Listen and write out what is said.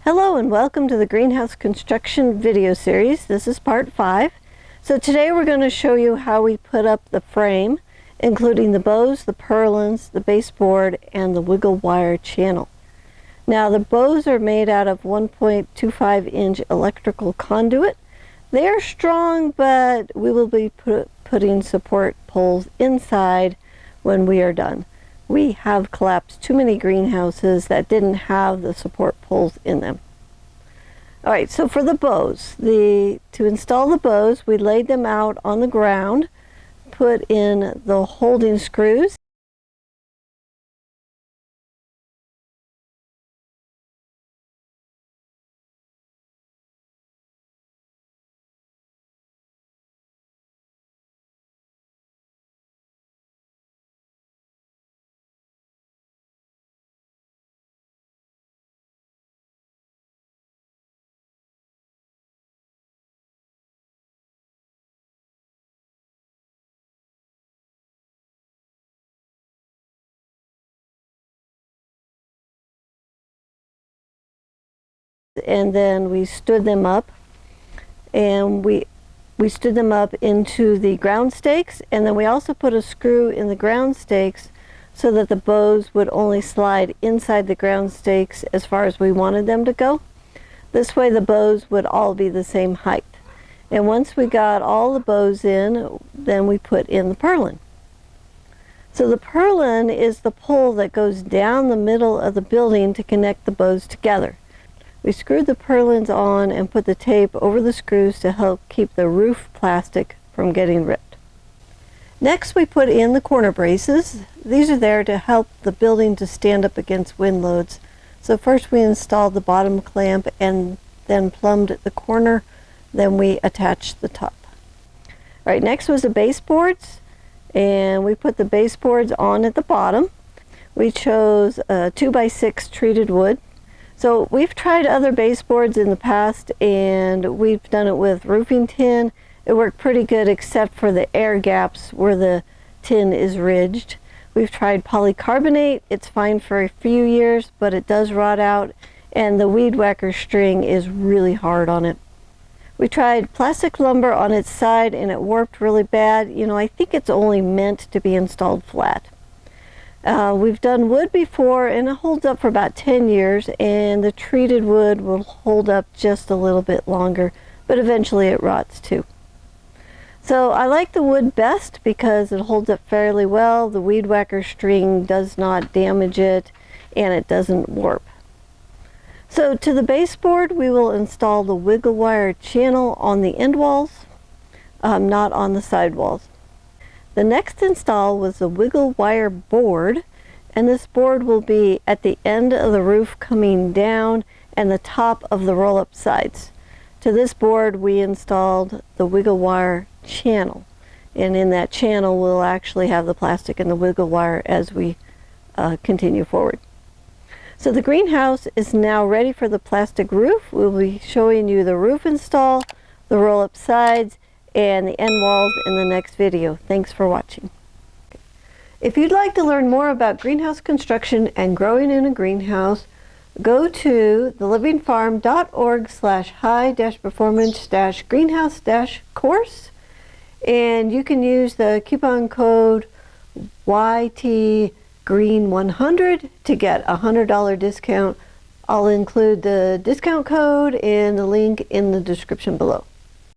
Hello and welcome to the greenhouse construction video series. This is part 5. So today we're going to show you how we put up the frame, including the bows, the purlins, the baseboard, and the wiggle wire channel. Now the bows are made out of 1.25 inch electrical conduit. They are strong, but we will be putting support poles inside when we are done. We have collapsed too many greenhouses that didn't have the support poles in them. All right, so for the bows, to install the bows, we laid them out on the ground, put in the holding screws. And then we stood them up, and we stood them up into the ground stakes, and then we also put a screw in the ground stakes so that the bows would only slide inside the ground stakes as far as we wanted them to go. This way the bows would all be the same height. And once we got all the bows in, then we put in the purlin. So the purlin is the pole that goes down the middle of the building to connect the bows together. We screwed the purlins on and put the tape over the screws to help keep the roof plastic from getting ripped. Next, we put in the corner braces. These are there to help the building to stand up against wind loads. So first we installed the bottom clamp and then plumbed the corner. Then we attached the top. All right, next was the baseboards, and we put the baseboards on at the bottom. We chose 2x6 treated wood. So we've tried other baseboards in the past, and we've done it with roofing tin. It worked pretty good except for the air gaps where the tin is ridged. We've tried polycarbonate. It's fine for a few years, but it does rot out, and the weed whacker string is really hard on it. We tried plastic lumber on its side, and it warped really bad. You know, I think it's only meant to be installed flat. We've done wood before, and it holds up for about 10 years, and the treated wood will hold up just a little bit longer, but eventually it rots too. So I like the wood best because it holds up fairly well. The weed whacker string does not damage it, and it doesn't warp. So to the baseboard, we will install the wiggle wire channel on the end walls, not on the side walls. The next install was the wiggle wire board, and this board will be at the end of the roof coming down and the top of the roll-up sides. To this board we installed the wiggle wire channel, and in that channel we'll actually have the plastic and the wiggle wire as we continue forward. So the greenhouse is now ready for the plastic roof. We'll be showing you the roof install, the roll-up sides, and the end walls in the next video. Thanks for watching. If you'd like to learn more about greenhouse construction and growing in a greenhouse, go to thelivingfarm.org/high-performance-greenhouse-course, and you can use the coupon code YTGreen100 to get a $100 discount. I'll include the discount code and the link in the description below.